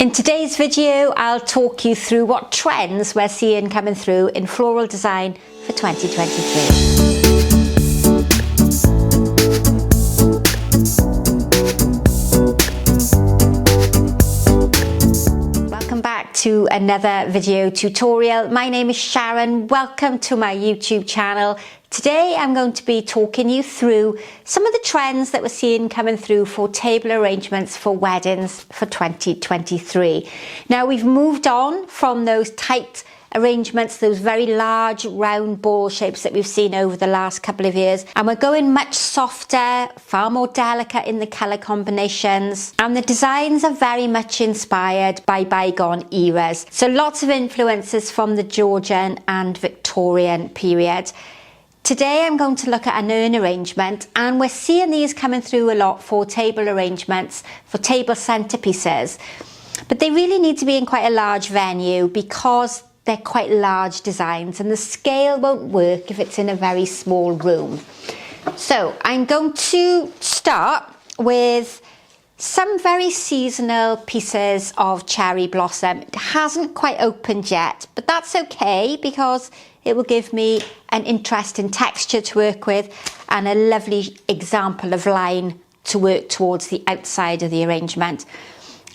In today's video, I'll talk you through what trends we're seeing coming through in floral design for 2023. Welcome back to another video tutorial. My name is Sharon. Welcome to my YouTube channel. Today I'm going to be talking you through some of the trends that we're seeing coming through for table arrangements for weddings for 2023. Now we've moved on from those tight arrangements, those very large round ball shapes that we've seen over the last couple of years, and we're going much softer, far more delicate in the colour combinations, and the designs are very much inspired by bygone eras. So lots of influences from the Georgian and Victorian period. Today I'm going to look at an urn arrangement, and we're seeing these coming through a lot for table arrangements, for table centerpieces. But they really need to be in quite a large venue because they're quite large designs and the scale won't work if it's in a very small room. So I'm going to start with some very seasonal pieces of cherry blossom. It hasn't quite opened yet, but that's okay because it will give me an interesting texture to work with and a lovely example of line to work towards the outside of the arrangement.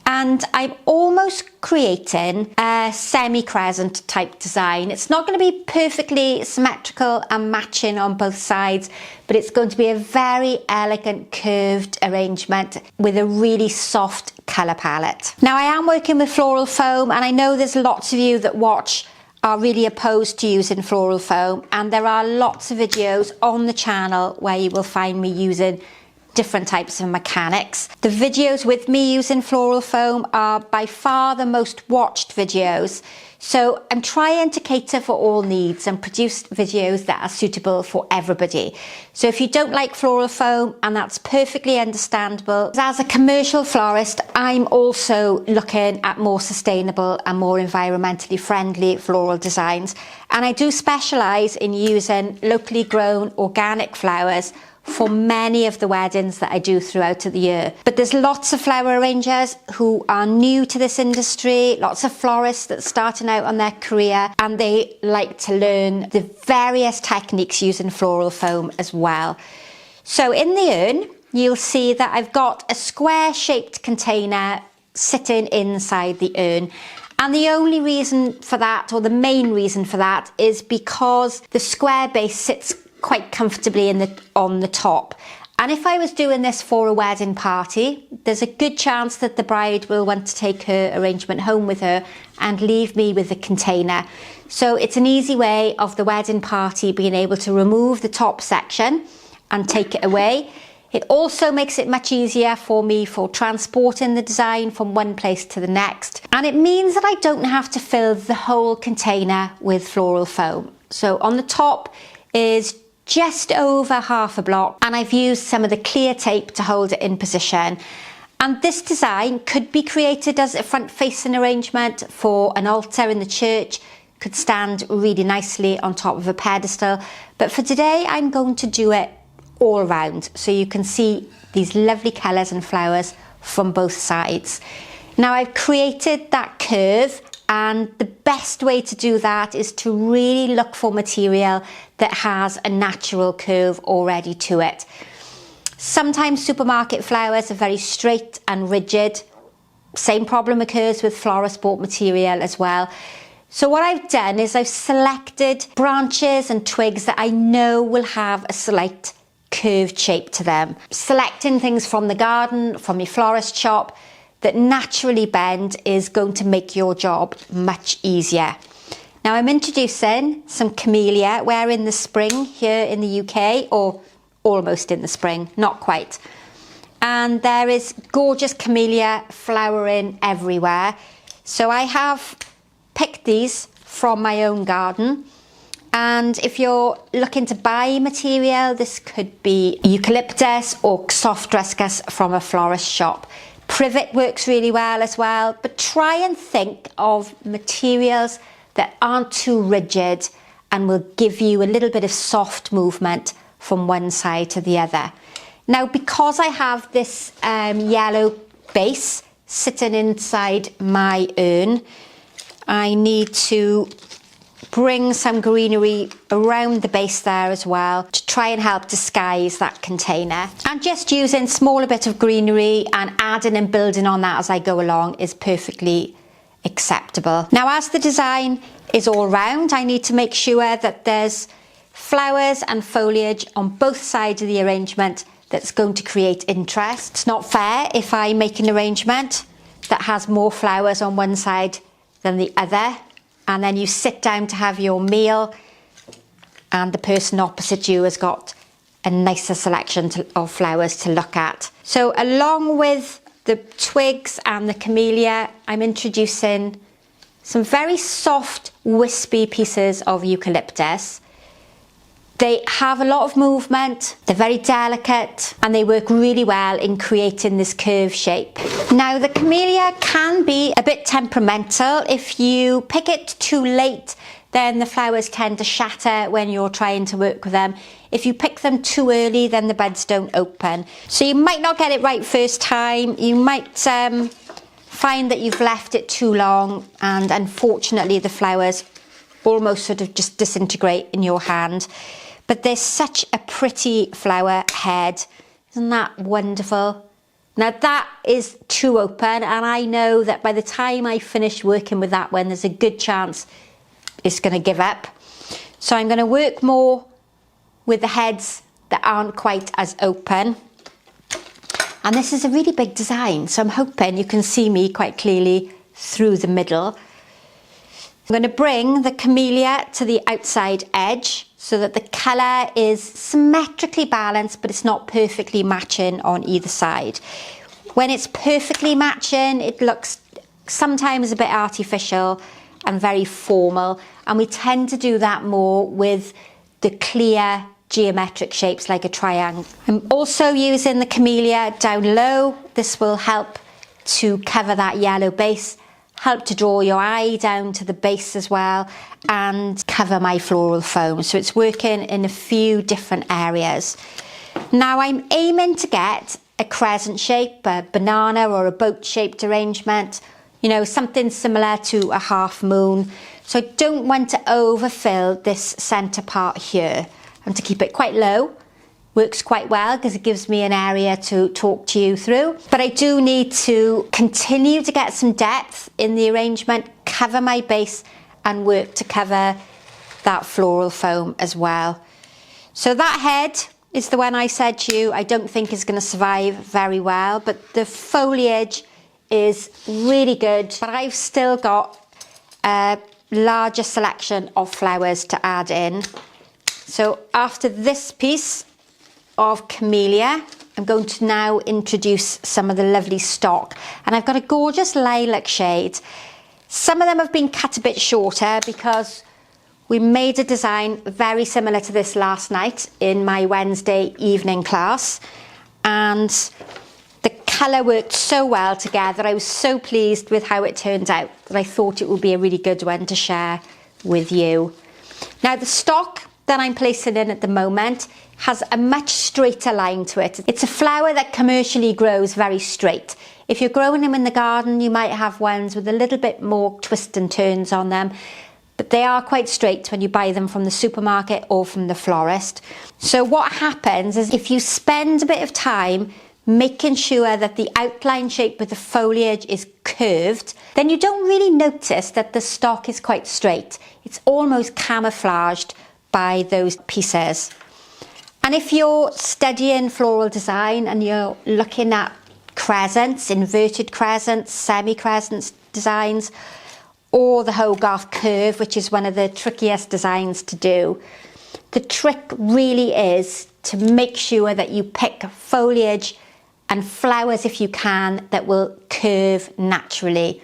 And I'm almost creating a semi-crescent type design. It's not going to be perfectly symmetrical and matching on both sides, but it's going to be a very elegant curved arrangement with a really soft colour palette. Now I am working with floral foam, and I know there's lots of you that watch are really opposed to using floral foam, and there are lots of videos on the channel where you will find me using different types of mechanics. The videos with me using floral foam are by far the most watched videos, so I'm trying to cater for all needs and produce videos that are suitable for everybody. So if you don't like floral foam, and that's perfectly understandable, as a commercial florist I'm also looking at more sustainable and more environmentally friendly floral designs, and I do specialise in using locally grown organic flowers for many of the weddings that I do throughout the year. But there's lots of flower arrangers who are new to this industry, lots of florists that are starting out on their career, and they like to learn the various techniques using floral foam as well. So in the urn, you'll see that I've got a square shaped container sitting inside the urn. And the only reason for that, or the main reason for that, is because the square base sits quite comfortably on the top. And if I was doing this for a wedding party, there's a good chance that the bride will want to take her arrangement home with her and leave me with the container. So it's an easy way of the wedding party being able to remove the top section and take it away. It also makes it much easier for me for transporting the design from one place to the next. And it means that I don't have to fill the whole container with floral foam. So on the top is just over half a block, and I've used some of the clear tape to hold it in position. And this design could be created as a front facing arrangement for an altar in the church, could stand really nicely on top of a pedestal, but for today I'm going to do it all around so you can see these lovely colours and flowers from both sides. Now I've created that curve, and the best way to do that is to really look for material that has a natural curve already to it. Sometimes supermarket flowers are very straight and rigid. Same problem occurs with florist bought material as well. So what I've done is I've selected branches and twigs that I know will have a slight curved shape to them. Selecting things from the garden, from your florist shop, that naturally bend is going to make your job much easier. Now I'm introducing some Camellia. We're in the spring here in the UK, or almost in the spring, not quite. And there is gorgeous Camellia flowering everywhere. So I have picked these from my own garden. And if you're looking to buy material, this could be Eucalyptus or soft ruscus from a florist shop. Privet works really well as well, but try and think of materials that aren't too rigid and will give you a little bit of soft movement from one side to the other. Now, because I have this yellow base sitting inside my urn, I need to bring some greenery around the base there as well to try and help disguise that container. And just using smaller bit of greenery and adding and building on that as I go along is perfectly acceptable. Now, as the design is all round, I need to make sure that there's flowers and foliage on both sides of the arrangement that's going to create interest. It's not fair if I make an arrangement that has more flowers on one side than the other, and then you sit down to have your meal and the person opposite you has got a nicer selection of flowers to look at. So along with the twigs and the camellia, I'm introducing some very soft, wispy pieces of eucalyptus. They have a lot of movement, they're very delicate, and they work really well in creating this curved shape. Now, the camellia can be a bit temperamental. If you pick it too late, then the flowers tend to shatter when you're trying to work with them. If you pick them too early, then the buds don't open. So you might not get it right first time. You might find that you've left it too long, and unfortunately the flowers almost sort of just disintegrate in your hand. But there's such a pretty flower head. Isn't that wonderful? Now that is too open, and I know that by the time I finish working with that one, there's a good chance it's going to give up. So I'm going to work more with the heads that aren't quite as open. And this is a really big design, so I'm hoping you can see me quite clearly through the middle. I'm going to bring the camellia to the outside edge so that the colour is symmetrically balanced, but it's not perfectly matching on either side. When it's perfectly matching, it looks sometimes a bit artificial and very formal, and we tend to do that more with the clear geometric shapes like a triangle. I'm also using the camellia down low. This will help to cover that yellow base, help to draw your eye down to the base as well, and cover my floral foam. So it's working in a few different areas. Now I'm aiming to get a crescent shape, a banana or a boat shaped arrangement, you know, something similar to a half moon. So I don't want to overfill this centre part here. I want to keep it quite low. Works quite well because it gives me an area to talk to you through. But I do need to continue to get some depth in the arrangement, cover my base and work to cover that floral foam as well. So that head is the one I said to you I don't think is going to survive very well, but the foliage is really good. But I've still got a larger selection of flowers to add in. So after this piece of camellia, I'm going to now introduce some of the lovely stock, and I've got a gorgeous lilac shade. Some of them have been cut a bit shorter because we made a design very similar to this last night in my Wednesday evening class, and the colour worked so well together. I was so pleased with how it turned out that I thought it would be a really good one to share with you. Now the stock that I'm placing in at the moment has a much straighter line to it. It's a flower that commercially grows very straight. If you're growing them in the garden, you might have ones with a little bit more twists and turns on them, but they are quite straight when you buy them from the supermarket or from the florist. So what happens is if you spend a bit of time making sure that the outline shape with the foliage is curved, then you don't really notice that the stock is quite straight. It's almost camouflaged by those pieces. And if you're studying floral design and you're looking at crescents, inverted crescents, semi-crescents designs, or the Hogarth curve, which is one of the trickiest designs to do, the trick really is to make sure that you pick foliage and flowers, if you can, that will curve naturally.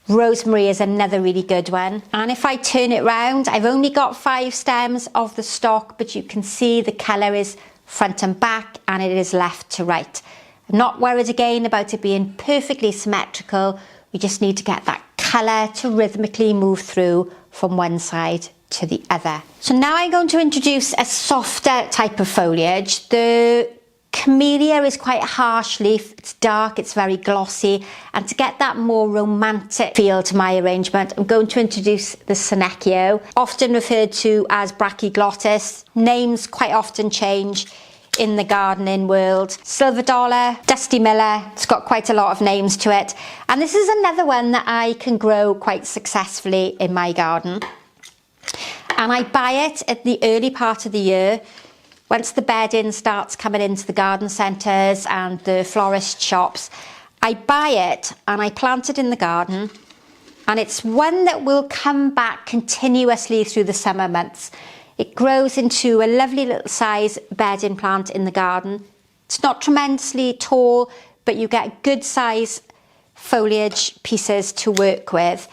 Rosemary is another really good one. And if I turn it round, I've only got 5 stems of the stock, but you can see the colour is front and back and it is left to right. I'm not worried again about it being perfectly symmetrical. We just need to get that colour to rhythmically move through from one side to the other. So now I'm going to introduce a softer type of foliage. The Camellia is quite a harsh leaf, it's dark, it's very glossy, and to get that more romantic feel to my arrangement, I'm going to introduce the Senecio, often referred to as Brachyglottis. Names quite often change in the gardening world. Silver Dollar, Dusty Miller, it's got quite a lot of names to it. And this is another one that I can grow quite successfully in my garden. And I buy it at the early part of the year, once the bedding starts coming into the garden centres and the florist shops. I buy it and I plant it in the garden, and it's one that will come back continuously through the summer months. It grows into a lovely little size bedding plant in the garden. It's not tremendously tall, but you get good size foliage pieces to work with.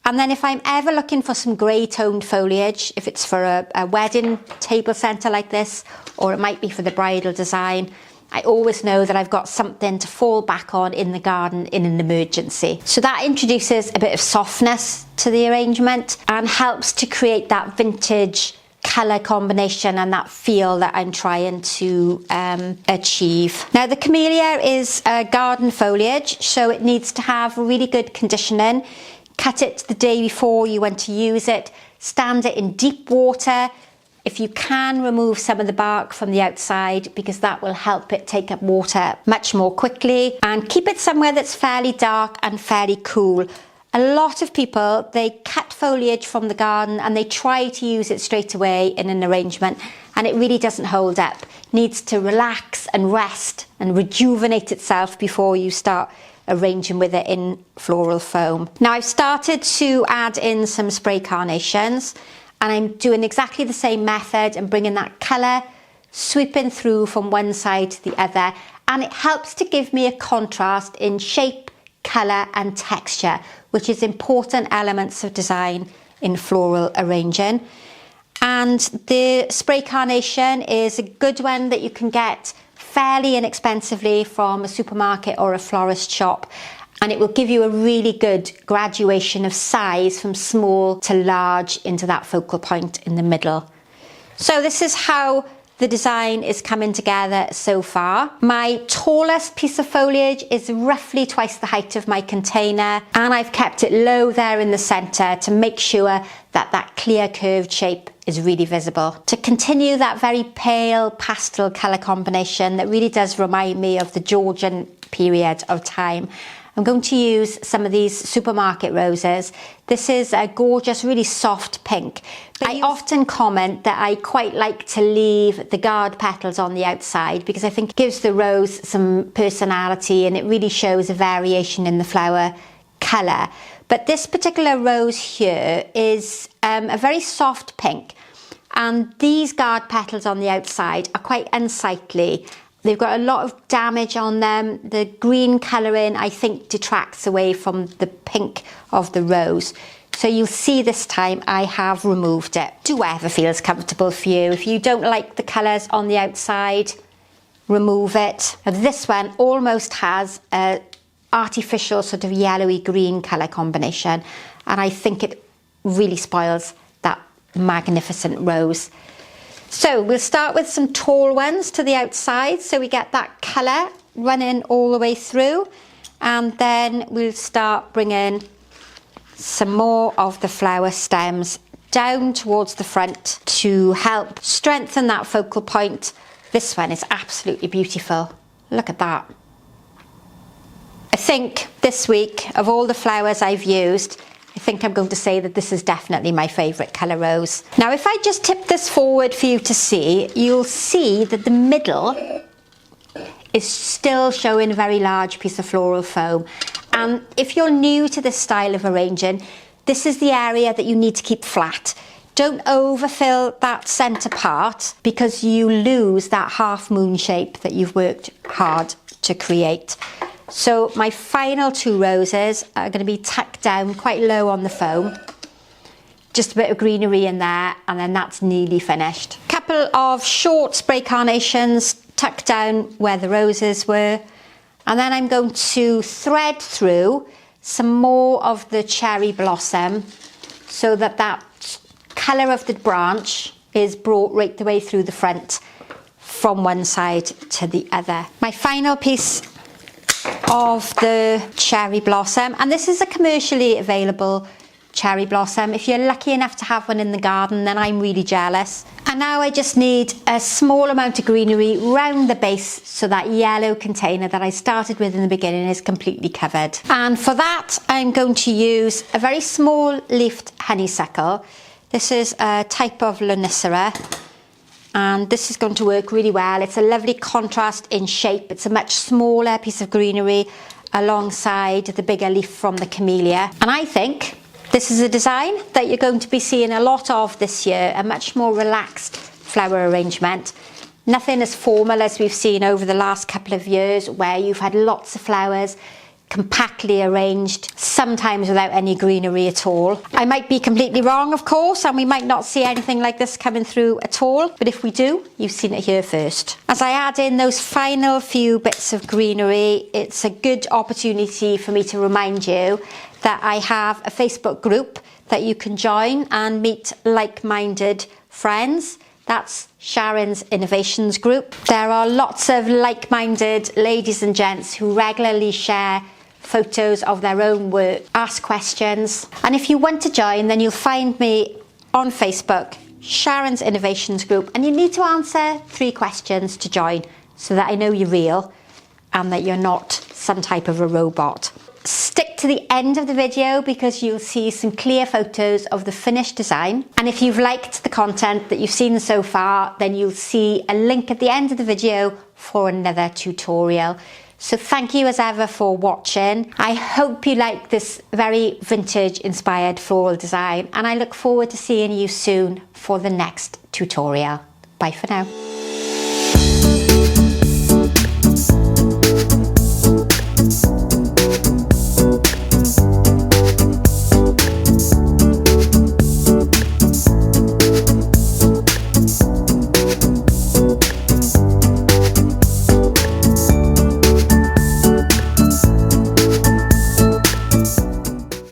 And then if I'm ever looking for some grey toned foliage, if it's for a wedding table centre like this, or it might be for the bridal design, I always know that I've got something to fall back on in the garden in an emergency. So that introduces a bit of softness to the arrangement and helps to create that vintage colour combination and that feel that I'm trying to achieve. Now the Camellia is a garden foliage, so it needs to have really good conditioning. Cut it the day before you want to use it. Stand it in deep water. If you can, remove some of the bark from the outside, because that will help it take up water much more quickly. And keep it somewhere that's fairly dark and fairly cool. A lot of people, they cut foliage from the garden and they try to use it straight away in an arrangement, and it really doesn't hold up. It needs to relax and rest and rejuvenate itself before you start arranging with it in floral foam. Now I've started to add in some spray carnations, and I'm doing exactly the same method and bringing that colour sweeping through from one side to the other, and it helps to give me a contrast in shape, colour and texture, which is important elements of design in floral arranging. And the spray carnation is a good one that you can get fairly inexpensively from a supermarket or a florist shop, and it will give you a really good graduation of size from small to large into that focal point in the middle. So this is how the design is coming together so far. My tallest piece of foliage is roughly twice the height of my container, and I've kept it low there in the centre to make sure that that clear curved shape is really visible. To continue that very pale pastel colour combination that really does remind me of the Georgian period of time, I'm going to use some of these supermarket roses. This is a gorgeous, really soft pink. I often comment that I quite like to leave the guard petals on the outside, because I think it gives the rose some personality and it really shows a variation in the flower colour. But this particular rose here is a very soft pink, and these guard petals on the outside are quite unsightly. They've got a lot of damage on them. The green colouring, I think, detracts away from the pink of the rose. So you'll see this time I have removed it. Do whatever feels comfortable for you. If you don't like the colours on the outside, remove it. Now, this one almost has a artificial sort of yellowy green colour combination, and I think it really spoils that magnificent rose. So we'll start with some tall ones to the outside, so we get that colour running all the way through, and then we'll start bringing some more of the flower stems down towards the front to help strengthen that focal point. This one is absolutely beautiful. Look at that. I think this week, of all the flowers I've used, I think I'm going to say that this is definitely my favourite colour rose. Now if I just tip this forward for you to see, you'll see that the middle is still showing a very large piece of floral foam. And if you're new to this style of arranging, this is the area that you need to keep flat. Don't overfill that centre part, because you lose that half moon shape that you've worked hard to create. So my final two roses are going to be tucked down quite low on the foam. Just a bit of greenery in there, and then that's nearly finished. Couple of short spray carnations tucked down where the roses were. And then I'm going to thread through some more of the cherry blossom so that that colour of the branch is brought right the way through the front. from one side to the other. My final piece of the cherry blossom, and this is a commercially available cherry blossom. If you're lucky enough to have one in the garden, then I'm really jealous. And now I just need a small amount of greenery round the base so that yellow container that I started with in the beginning is completely covered. And for that, I'm going to use a very small leafed honeysuckle. This is a type of Lonicera, and this is going to work really well. It's a lovely contrast in shape. It's a much smaller piece of greenery alongside the bigger leaf from the Camellia. And I think this is a design that you're going to be seeing a lot of this year, a much more relaxed flower arrangement. Nothing as formal as we've seen over the last couple of years, where you've had lots of flowers compactly arranged, sometimes without any greenery at all. I might be completely wrong, of course, and we might not see anything like this coming through at all, but if we do, you've seen it here first. As I add in those final few bits of greenery, it's a good opportunity for me to remind you that I have a Facebook group that you can join and meet like-minded friends. That's Sharon's Innovations group. There are lots of like-minded ladies and gents who regularly share photos of their own work, ask questions. And if you want to join, then you'll find me on Facebook, Sharon's Innovations group, and you need to answer 3 questions to join so that I know you're real and that you're not some type of a robot. Stick to the end of the video because you'll see some clear photos of the finished design. And if you've liked the content that you've seen so far, then you'll see a link at the end of the video for another tutorial. So thank you as ever for watching. I hope you like this very vintage inspired floral design, and I look forward to seeing you soon for the next tutorial. Bye for now.